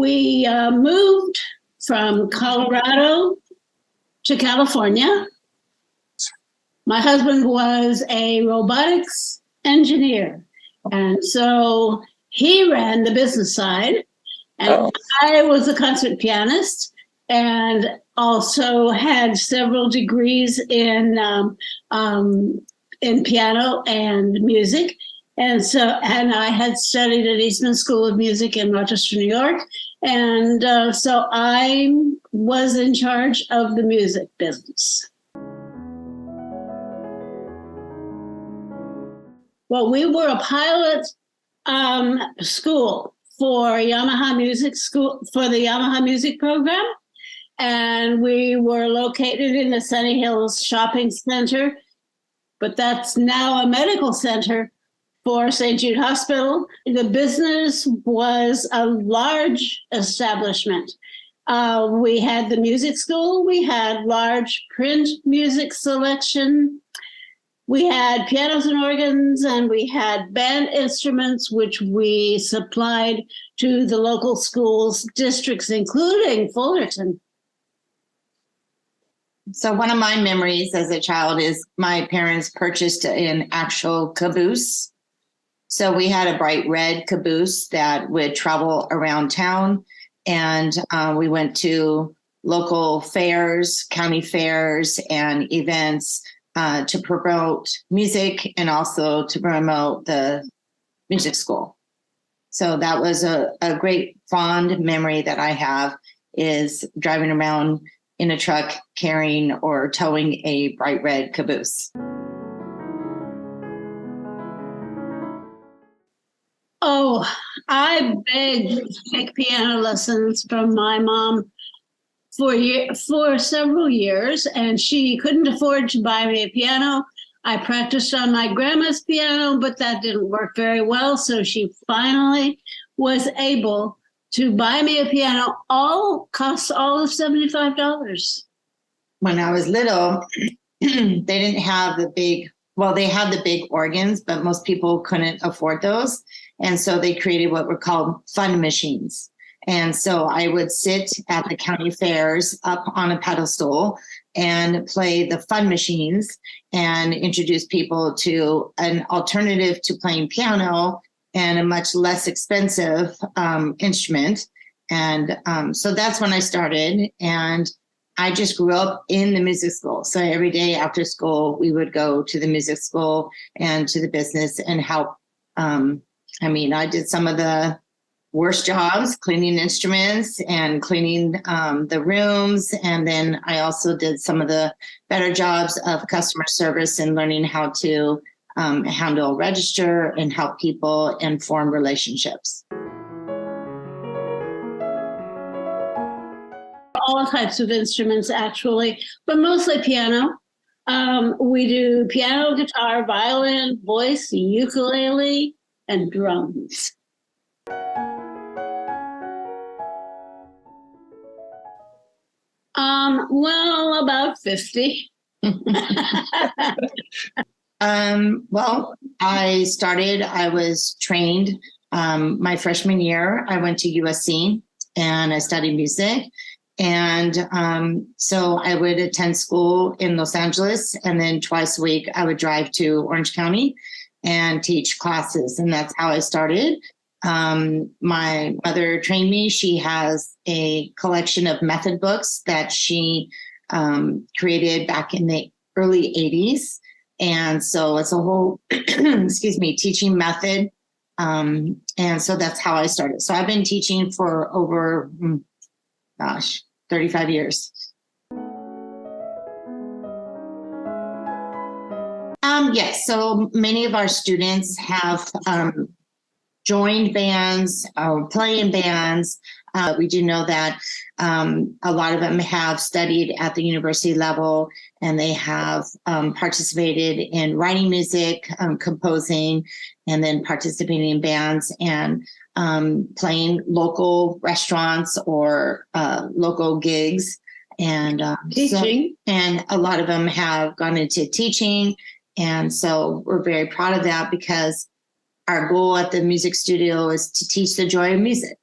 We moved from Colorado to California. My husband was a robotics engineer, and so he ran the business side, and I was a concert pianist and also had several degrees in piano and music. And I had studied at Eastman School of Music in Rochester, New York. And so I was in charge of the music business. Well, we were a pilot school for Yamaha Music School, for the Yamaha Music program. And we were located in the Sunny Hills Shopping Center, but that's now a medical center for St. Jude Hospital. The business was a large establishment. We had the music school, we had large print music selection, we had pianos and organs, and we had band instruments, which we supplied to the local schools districts, including Fullerton. So one of my memories as a child is my parents purchased an actual caboose. So we had a bright red caboose that would travel around town, and we went to local fairs, county fairs, and events to promote music and also to promote the music school. So that was a great fond memory that I have, is driving around in a truck carrying or towing a bright red caboose. Oh, I begged to take piano lessons from my mom for several years, and she couldn't afford to buy me a piano. I practiced on my grandma's piano, but that didn't work very well. So she finally was able to buy me a piano, cost all of $75. When I was little, they didn't have they had the big organs, but most people couldn't afford those. And so they created what were called fun machines. And so I would sit at the county fairs up on a pedestal and play the fun machines and introduce people to an alternative to playing piano and a much less expensive instrument. And so that's when I started. And I just grew up in the music school. So every day after school, we would go to the music school and to the business and help. I did some of the worst jobs, cleaning instruments and cleaning the rooms. And then I also did some of the better jobs of customer service and learning how to handle a register and help people and form relationships. All types of instruments, actually, but mostly piano. We do piano, guitar, violin, voice, ukulele, and drums. Well, about 50. I was trained my freshman year. I went to USC and I studied music. And so I would attend school in Los Angeles, and then twice a week I would drive to Orange County and teach classes. And that's how I started. My mother trained me. She has a collection of method books that she created back in the early 80s. And so it's a whole, teaching method. And so that's how I started. So I've been teaching for over, 35 years. Yes, so many of our students have joined bands or play in bands. We do know that a lot of them have studied at the university level, and they have participated in writing music, composing, and then participating in bands and playing local restaurants or local gigs, and teaching. And a lot of them have gone into teaching. And so we're very proud of that, because our goal at the music studio is to teach the joy of music.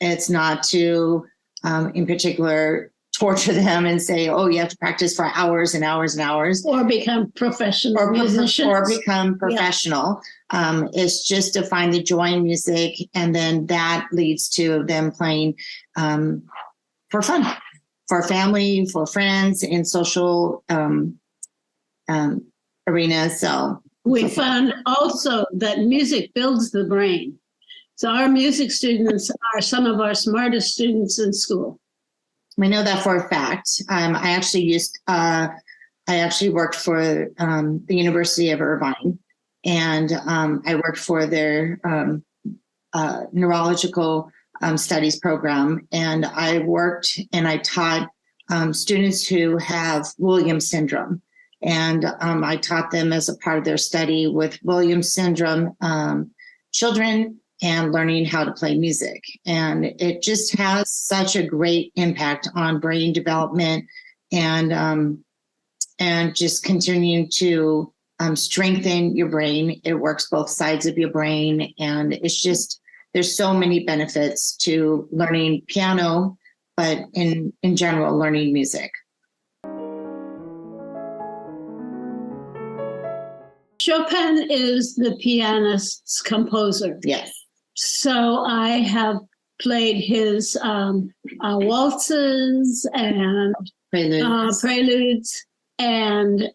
It's not to, in particular, torture them and say, oh, you have to practice for hours and hours and hours. Or become professional musicians. Or become professional. Yeah. It's just to find the joy in music. And then that leads to them playing for fun, for family, for friends, in social arenas. So we found also that music builds the brain. So our music students are some of our smartest students in school. We know that for a fact. I actually worked for the University of Irvine, and I worked for their neurological studies program. And I worked and I taught students who have Williams syndrome. And I taught them as a part of their study with Williams syndrome children and learning how to play music. And it just has such a great impact on brain development and just continuing to strengthen your brain. It works both sides of your brain. And it's just, there's so many benefits to learning piano, but in general, learning music. Chopin is the pianist's composer. Yes. So I have played his waltzes and preludes and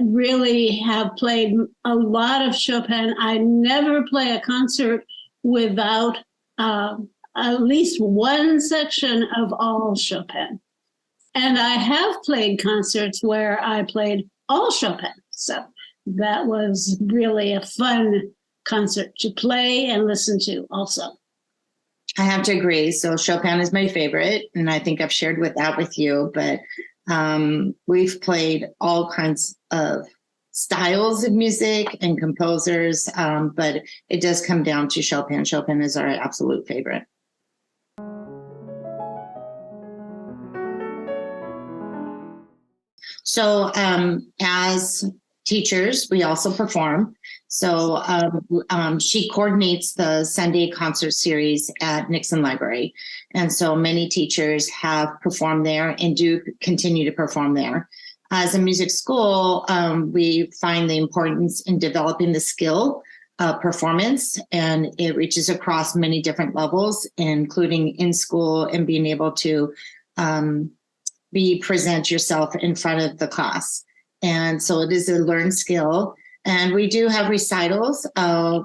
really have played a lot of Chopin. I never play a concert without at least one section of all Chopin. And I have played concerts where I played all Chopin. So that was really a fun concert to play and listen to also. I have to agree. So Chopin is my favorite, and I think I've shared that with you, but we've played all kinds of styles of music and composers, but it does come down to Chopin. Chopin is our absolute favorite. So as teachers, we also perform. So she coordinates the Sunday concert series at Nixon Library. And so many teachers have performed there and do continue to perform there. As a music school, we find the importance in developing the skill of performance, and it reaches across many different levels, including in school and being able to present yourself in front of the class. And so it is a learned skill. And we do have recitals.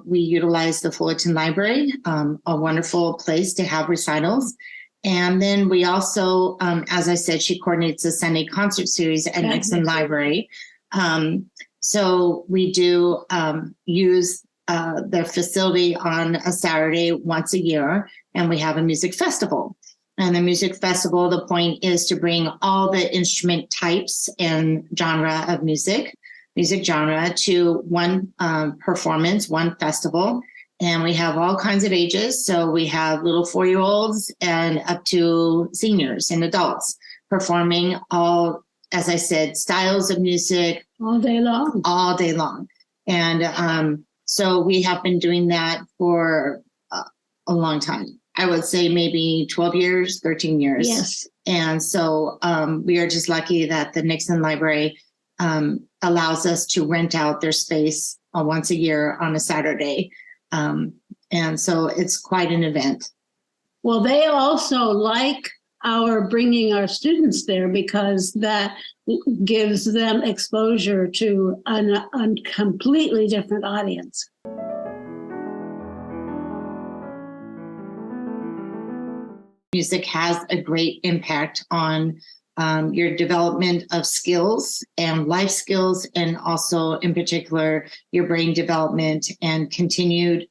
We utilize the Fullerton Library, a wonderful place to have recitals. And then we also, as I said, she coordinates the Sunday concert series at Nixon Library. So we do use their facility on a Saturday once a year, and we have a music festival. And the music festival, the point is to bring all the instrument types and genre of music genre to one performance, one festival. And we have all kinds of ages. So we have little 4-year-olds and up to seniors and adults performing all, as I said, styles of music. All day long. All day long. And so we have been doing that for a long time. I would say maybe 12 years, 13 years. Yes. And so we are just lucky that the Nixon Library allows us to rent out their space once a year on a Saturday. And so it's quite an event. Well, they also like our bringing our students there because that gives them exposure to a completely different audience. Music has a great impact on your development of skills and life skills, and also in particular, your brain development and continued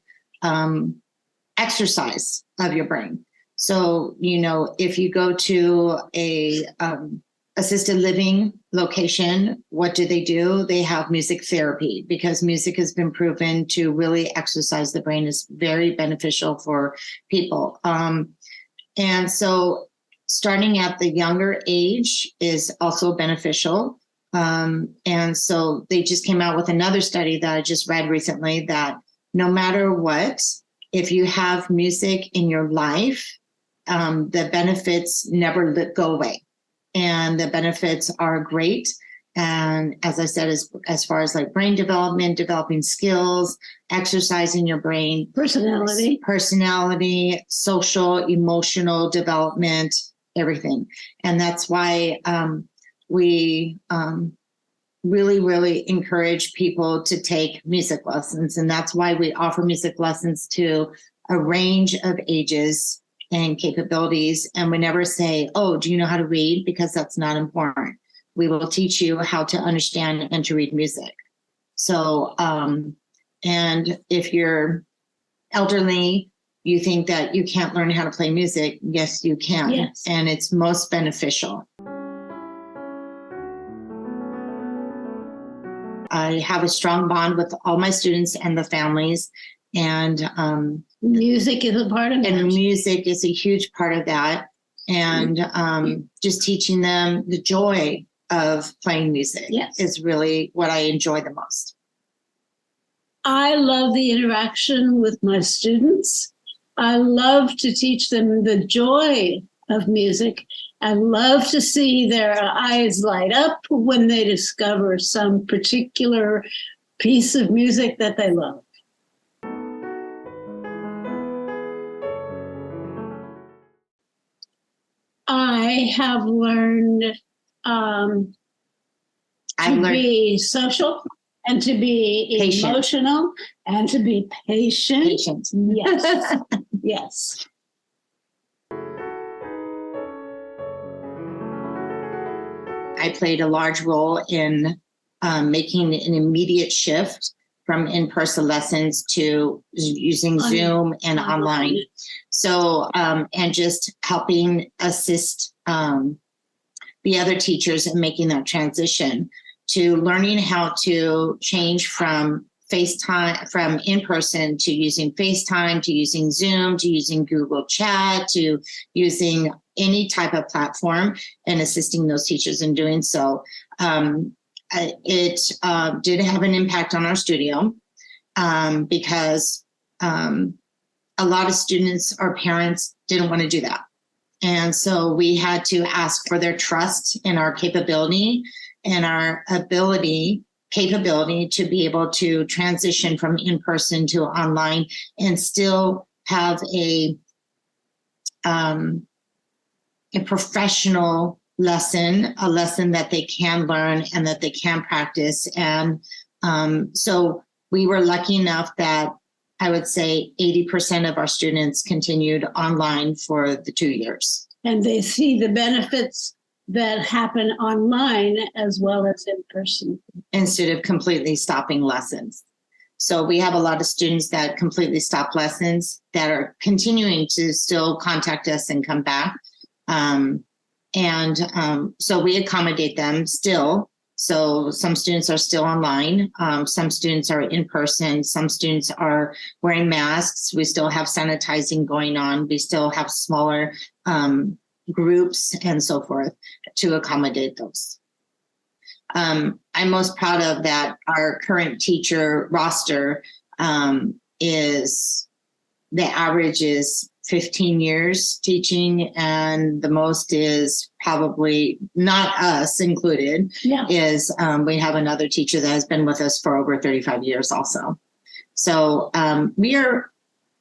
exercise of your brain. So, if you go to a assisted living location, what do? They have music therapy, because music has been proven to really exercise the brain, is very beneficial for people. And so starting at the younger age is also beneficial. And so they just came out with another study that I just read recently, that no matter what, if you have music in your life, the benefits never go away. And the benefits are great. And as I said, as far as like brain development, developing skills, exercising your brain, personality, social, emotional development, everything. And that's why we really, really encourage people to take music lessons. And that's why we offer music lessons to a range of ages and capabilities. And we never say, oh, do you know how to read? Because that's not important. We will teach you how to understand and to read music. So, and if you're elderly, you think that you can't learn how to play music. Yes, you can. Yes. And it's most beneficial. I have a strong bond with all my students and the families. And music is a part of it. And music is a huge part of that. And just teaching them the joy of playing music is really what I enjoy the most. I love the interaction with my students. I love to teach them the joy of music. I love to see their eyes light up when they discover some particular piece of music that they love. I have learned be social and to be patient. Emotional and to be patient. Yes. Yes. I played a large role in making an immediate shift from in-person lessons to using Zoom and online. So, and just helping assist the other teachers in making that transition to learning how to change from FaceTime, from in-person to using FaceTime, to using Zoom, to using Google Chat, to using any type of platform and assisting those teachers in doing so. It did have an impact on our studio because a lot of students or parents didn't want to do that. And so we had to ask for their trust in our capability and our capability to be able to transition from in-person to online and still have a professional lesson, a lesson that they can learn and that they can practice. And so we were lucky enough that I would say 80% of our students continued online for the 2 years. And they see the benefits that happen online as well as in person. Instead of completely stopping lessons. So we have a lot of students that completely stop lessons that are continuing to still contact us and come back. So we accommodate them still. So some students are still online. Some students are in person. Some students are wearing masks. We still have sanitizing going on. We still have smaller groups and so forth to accommodate those. I'm most proud of that. Our current teacher roster is the average is 15 years teaching, and the most is probably not us included. Is we have another teacher that has been with us for over 35 years also. So we are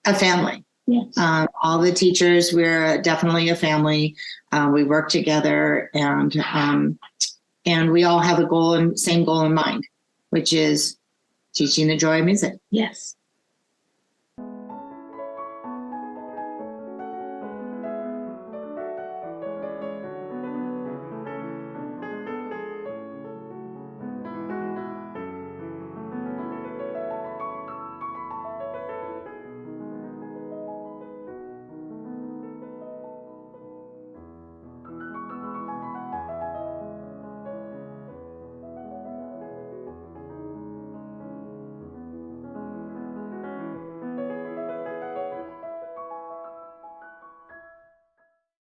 a family. Yes. All the teachers, we're definitely a family. We work together, and we all have a goal and same goal in mind, which is teaching the joy of music. Yes.